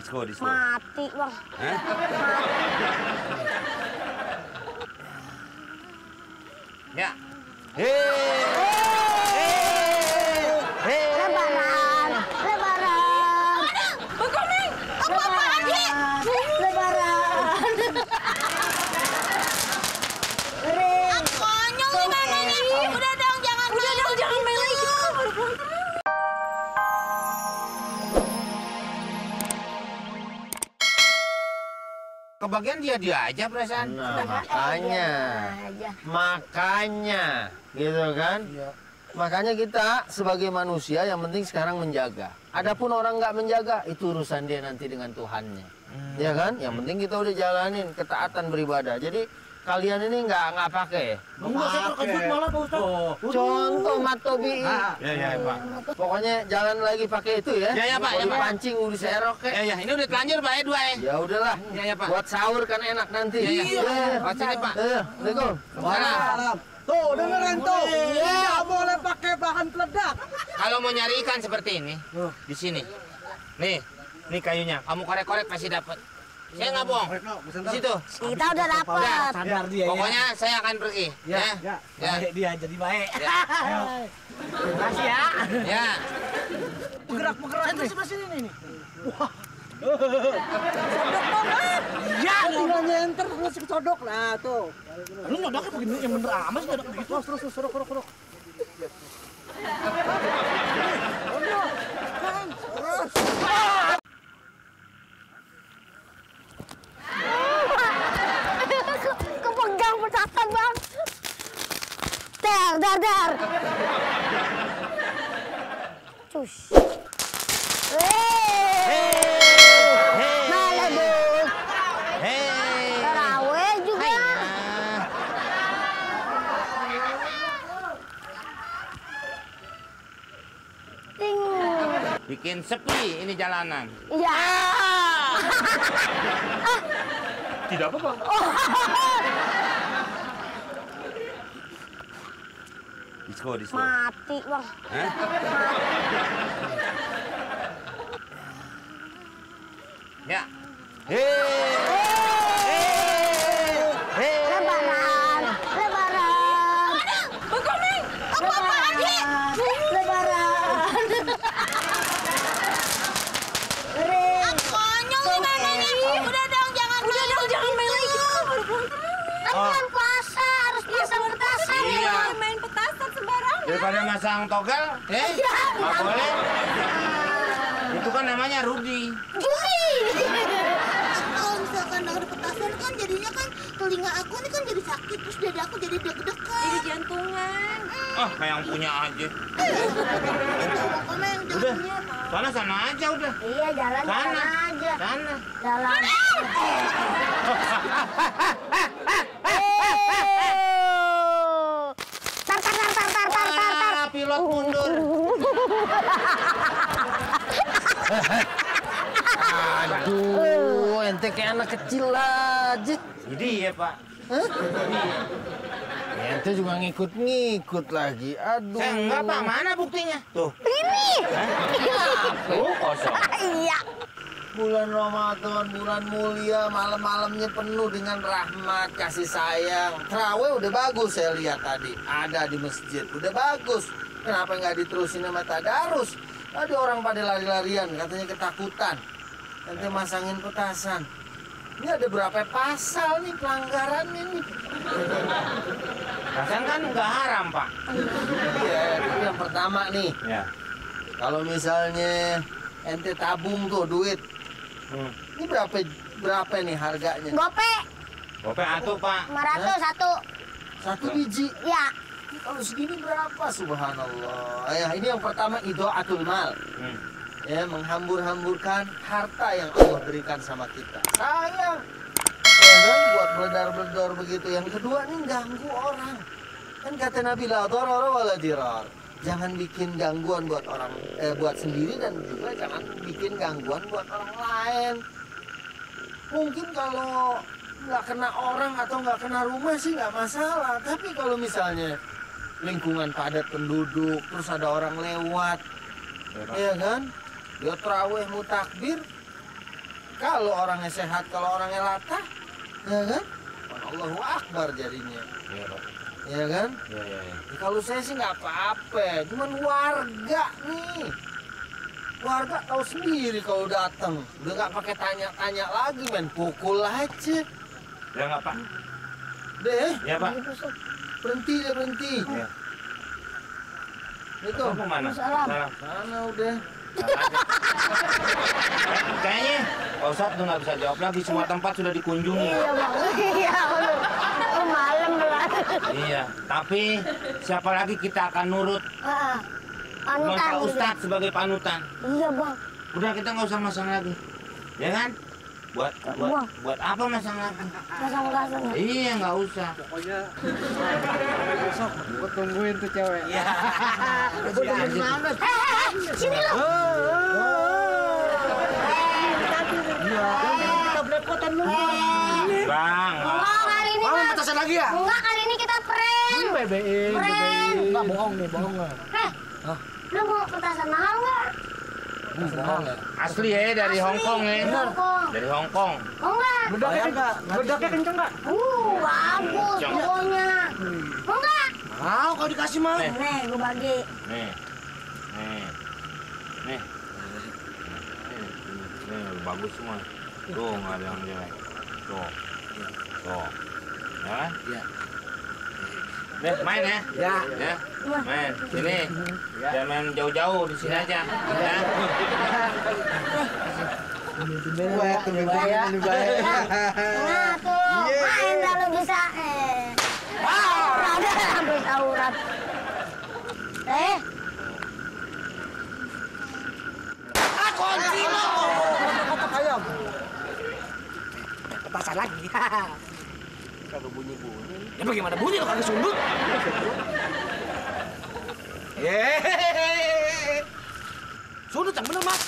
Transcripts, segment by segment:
Disco. Mati, Bang. Hah? Ya. Lebaran. Bang Komeng, apa-apaan sih? Lebaran. Konyol gimana nih? Udah dong, jangan main lagi. Kita kan baru pulang terus. Kebagian dia aja perasaan. Nah, makanya, gitu kan? Makanya kita sebagai manusia yang penting sekarang menjaga. Adapun orang nggak menjaga, itu urusan dia nanti dengan Tuhannya, ya kan? Yang penting kita udah jalanin ketaatan beribadah. Jadi kalian ini nggak pakai. Enggak, saya terkejut malah Pak Ustaz. Contoh Matobi. Ya, Pak. Pokoknya jalan lagi pakai itu ya. Ya, Pak. Mau dipancing, mau diserok Ya, ini udah telanjur Pak, dua ya. Ya udahlah. Ya, Pak. Buat sahur kan enak nanti. Iya. Oh, sini, Pak. Assalamualaikum. Salam. Tuh, dengerin tuh. Nggak boleh pakai bahan peledak. Kalau mau nyari ikan seperti ini, di sini. Nih kayunya. Kamu korek-korek pasti dapat. Saya nggak bohong. Di situ. Kita udah dapat. Sadar dia Pokoknya saya akan pergi. Ya. Baik dia jadi baik. Ya. Makasih ya. Ya. Bergerak nih. Sebelah sini nih. Wah. Sodok banget. Ya, tinggal nyenter ngasih sodok lah tuh. Lu nyodoknya begini yang bener amat sih nyodok begitu. Terus sodok. Kepegang petasan, Bang. Dar. Cus. Maleduk. Tarawih juga. Ting. Bikin sepi ini jalanan. Iya. Tidak apa-apa. Disco. Mati, Bang. Hah? Ya. Lebaran. Bang Komeng, apa-apaan sih? Lebaran. Konyol gimana nih? Udah dong, jangan main lagi. Kita kan baru pulang terus. Kan bulan puasa, harus pasang petasan. Iya. Main petasan sembarangan. Daripada masang togel, nggak boleh. Itu kan namanya Rudi. Juri. Kalau misalkan ada petasan kan jadinya kan telinga aku ini kan jadi sakit, terus dada aku jadi deg-degan. Jadi jantungan. Kayak yang punya aja. Bang Komeng, Udah, sana aja udah. Iya, jalan aja. Sana. Jalan. Tar. Pilot mundur. Aduh, ente kayak anak kecil aja. Jadi ya Pak. Ya, ente juga ngikut lagi. Aduh. Saya enggak Pak, mana buktinya? Tuh. Ini. Tuh kosong. Iya. Bulan Ramadan, bulan mulia, malam-malamnya penuh dengan rahmat, kasih sayang. Terawih udah bagus saya lihat tadi. Ada di masjid, udah bagus. Kenapa nggak diterusin sama tadarus? Ada orang pada lari-larian, katanya ketakutan. Nanti masangin petasan. Ini ada berapa pasal nih pelanggaran ini? Petasan kan nggak haram Pak. Iya, itu yang pertama nih. Ya. Kalau misalnya ente tabung tuh duit, ini berapa nih harganya? Gope. Gope atuh Pak. 500 satu. Satu biji. Ya. Ini kalau segini berapa? Subhanallah. Ya, ini yang pertama idaatul mal. Ya, menghambur-hamburkan harta yang Allah berikan sama kita. Sayang. Ya kan, buat beledar-beledar begitu. Yang kedua nih ganggu orang. Kan kata Nabi la darara wala dirar. Jangan bikin gangguan buat orang buat sendiri dan juga jangan bikin gangguan buat orang lain. Mungkin kalau nggak kena orang atau nggak kena rumah sih nggak masalah. Tapi kalau misalnya lingkungan padat penduduk, terus ada orang lewat, ya kan? Dia terawih mau takbir, Kalau orangnya sehat, kalau orangnya latah, ya kan? Allahu Akbar jadinya. Iya, Pak. Ya kan? Iya, iya, iya. Ya, kalau saya sih nggak apa-apa, cuman warga nih. Warga tahu sendiri kalau datang, udah nggak pakai tanya-tanya lagi, main pukul aja. Udah nggak, Pak? Deh, Iya, Pak. berhenti deh, berhenti. Iya. Itu, Kamu mana? Salam. sana udah. Kayaknya Pak Ustadz tuh nggak bisa jawab lagi, semua tempat sudah dikunjungi. Iya bang. Iya bener. Oh, malam berat. Iya, tapi siapa lagi kita akan nurut? Cuma Panutan. Pak Ustadz sebagai panutan. Iya bang. Udah kita nggak usah masang lagi, ya kan? Buat apa masang lagi? Pasang-pasang. Iya, nggak usah. Pokoknya besok gue tungguin tuh cewek. Iya. Sini lo. Kita belepotan lu. Bang, Enggak kali ini Mau bang. petasan lagi ya? Enggak kali ini kita prank. BBM. Enggak bohong nih, bohong nggak? Lu mau petasan mahal nggak? asli ya dari Hong Kong ya. Hongkong. Dari Hong Kong. Mau nggak? Bedaknya kenceng nggak? Bagus Kencang. pokoknya. Mau nggak? Mau kalau dikasih mau. Nih. Nih, gue bagi. Nih. Nih. Nih. Nih, bagus semua. Tuh, nggak ada yang jelek. Tuh. Tuh. Ya kan? Iya. Nih, main ya. Ya. Ya. Main. Sini. Jangan main jauh-jauh, di sini aja. Ya. Baik, baik. Nah tuh, main dah lu bisa. Ada sampai tawuran. Kunci lo. Kotak ayam. Petasan lagi. Kagak bunyi-bunyi. Ya bagaimana bunyi lo kagak sundut? Yeay. Sundut yang bener, Mas.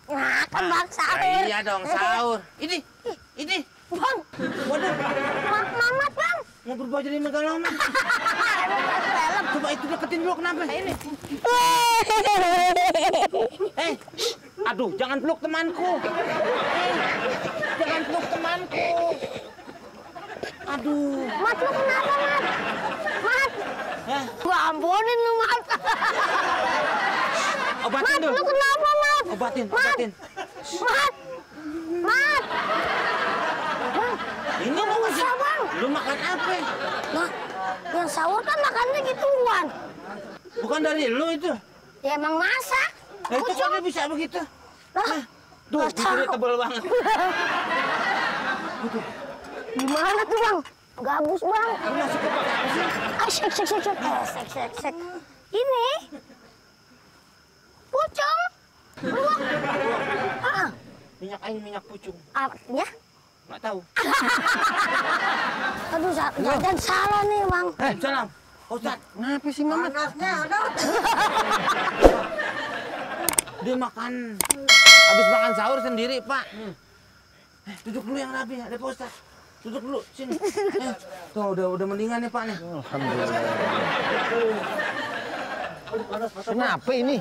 Nah, kan bang Ah, sahur. iya dong, sahur. Ini. Bang, Waduh, mamat bang. mau berubah jadi megaloman. Coba itu deketin dulu, kenapa? Ini. Aduh, jangan peluk temanku. Jangan peluk temanku. Aduh. Mat, lu kenapa, Mat? Mat. Hah? Gua ampunin lu, Mat. Obatin Mat, dulu. lu kenapa, Mat? Obatin, Mat. obatin. Mat. Mat. Bang, Ini lu mau bisa, Bang. Lu makan apa? Nah, yang sahur kan makannya gituan. Bukan dari lu itu. Ya emang masak. Itu kok dia bisa begitu? Lah, Duh, nggak bibirnya tahu. tebal banget. Gimana tuh, Bang? Gabus, Bang. Lu masuk ke pakai apa sih? Sek. Ini. Pucung. Luwak. Ah, Minyak air, minyak pucung. artinya? Nggak tahu. Aduh, jangan salah nih, Bang. Salam. Ustaz, kenapa sih Mamat? Panasnya ada. Dia makan. Habis makan sahur sendiri, Pak. Duduk dulu yang rapi, ada Pak Ustaz. Duduk dulu, sini. Tuh, udah mendingan nih, Pak nih. Kenapa ini?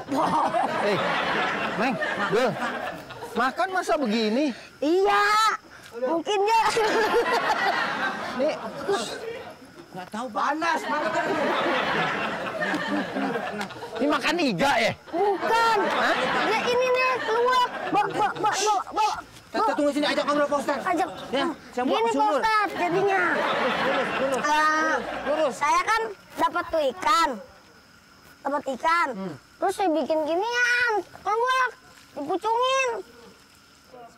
Neng, Bel, makan masa begini? Iya, mungkin ya. Nih, Nggak tahu, panas. ini makan iga ya? Bukan. Ya ini nih keluar. Bawa. Kita tunggu sini, ajak ngobrol Pak Ustaz. Ajak. Ya, saya bawa Gini ke Pak sumur. Ustaz, jadinya. Lurus. Saya kan dapat tuh ikan. Terus saya bikin ginian, keluar, dipucungin.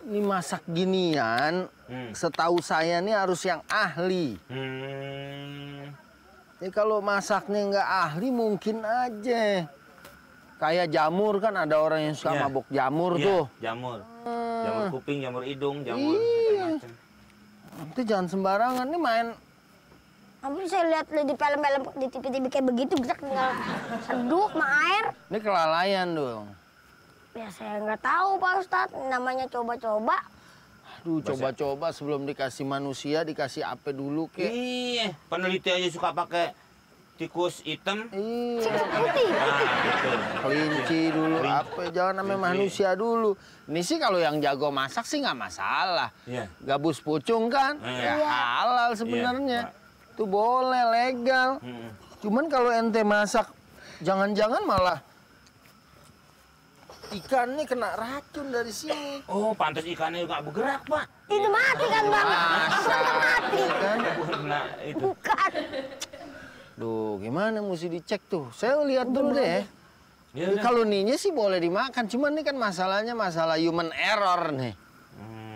Ini masak ginian, setahu saya nih harus yang ahli. Ya kalau masaknya nggak ahli mungkin aja. Kayak jamur kan ada orang yang suka Iya. mabok jamur Iya, tuh. jamur. Jamur kuping, jamur hidung, jamur Iya. macam-macam. Itu jangan sembarangan nih main. Tapi saya lihat di film-film di TV-TV kayak begitu, bisa tinggal seduh sama air. Ini kelalaian dong. Ya saya nggak tahu Pak Ustadz, namanya coba-coba. Duh, coba-coba sebelum dikasih manusia dikasih apa dulu kek. Iya, peneliti aja suka pakai tikus hitam. Iya. Putih. Nah, betul. Kelinci dulu, apa jangan namanya manusia dulu. Ini sih kalau yang jago masak sih nggak masalah. Iya. Gabus pucung kan, Iya. ya halal sebenarnya. Itu boleh legal. Hmm. Cuman kalau ente masak, jangan-jangan malah ikan nih kena racun dari sini. Oh, pantas ikannya nggak bergerak, Pak. Itu mati kan bang? Masa Mati. kan? Nah, itu. Bukan. Duh, gimana mesti dicek tuh? Saya lihat dulu deh. Ya, udah. Kalau ninya sih boleh dimakan, cuman ini kan masalahnya masalah human error nih.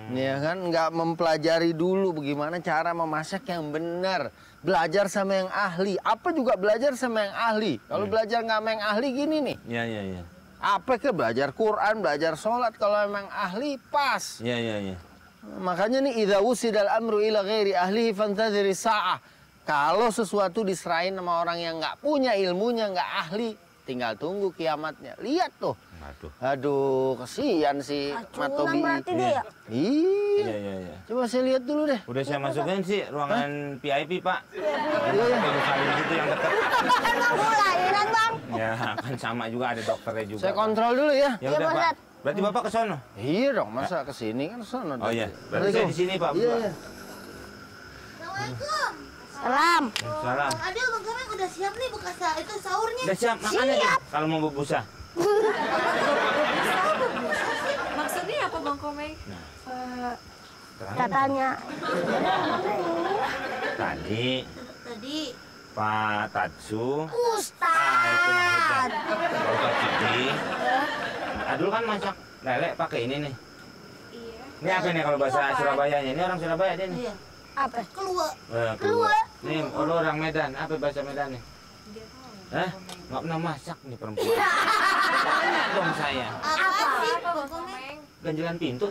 Ya kan, nggak mempelajari dulu bagaimana cara memasak yang benar. Belajar sama yang ahli. Apa juga belajar sama yang ahli. Kalau belajar nggak sama yang ahli gini nih. Iya, iya, iya. Apa ke belajar Quran, belajar sholat, kalau emang ahli pas. Iya, iya, iya. Makanya nih idza wusidal amru ila ghairi ahlihi fantadhiri sa'ah. Kalau sesuatu diserahin sama orang yang nggak punya ilmunya, nggak ahli, tinggal tunggu kiamatnya. Lihat tuh. Aduh. Aduh, kesian si Racunan berarti dia ya? Iya. Iya, iya, iya. Coba saya lihat dulu deh. Udah saya masukin sih ruangan VIP, Pak. Iya, iya. Kalau salin situ yang dekat. Emang mulainan bang? Ya, kan sama juga ada dokternya juga. Saya Pak. kontrol dulu ya. Ya Iya, udah, Pak Pak. Ustadz. Berarti Bapak ke sono. Iya dong, masa kesini kan sono. Oh iya. Berarti saya di sini, Pak. Iya, berdua. iya. Assalamualaikum. Salam. Salam. Bang Adil, Bang Komeng udah siap nih bekas itu sahurnya. Udah siap makan aja kalau mau berbusa. Maksudnya apa Bang Komeng? Katanya. Tadi Tadi Pak Tatsu. Ustaz. Pak Tatsuki. Adul kan masak lele pakai ini nih. Iya. Ini apa nih kalau bahasa Surabayanya? Ini orang Surabaya dia nih. iya. Apa? Keluar. Keluar. Nih, lo orang Medan. Apa bahasa Medan nih? Dia tahu. Hah? Nggak pernah masak nih perempuan. Tanya dong saya. Apa sih Apa Bang Bang Komeng? Komeng? Ganjelan pintu.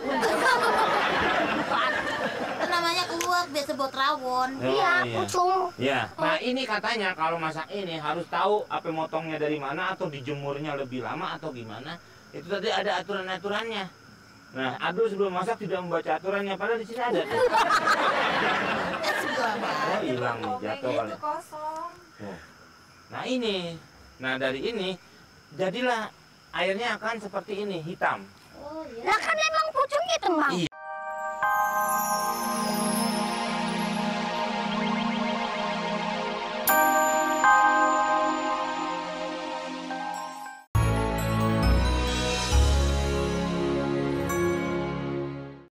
Itu namanya keluar biasa buat rawon. Iya, pucung. Ya. Nah ini katanya kalau masak ini harus tahu apa motongnya dari mana atau dijemurnya lebih lama atau gimana. Itu tadi ada aturan-aturannya. Nah, Adul sebelum masak tidak membaca aturannya, padahal di sini ada tuh. Oh, hilang nih, jatuh kali. Itu kosong. Tuh. Nah ini, nah dari ini jadilah airnya akan seperti ini, hitam. Oh iya. Lah kan emang pucung hitam bang. Iya.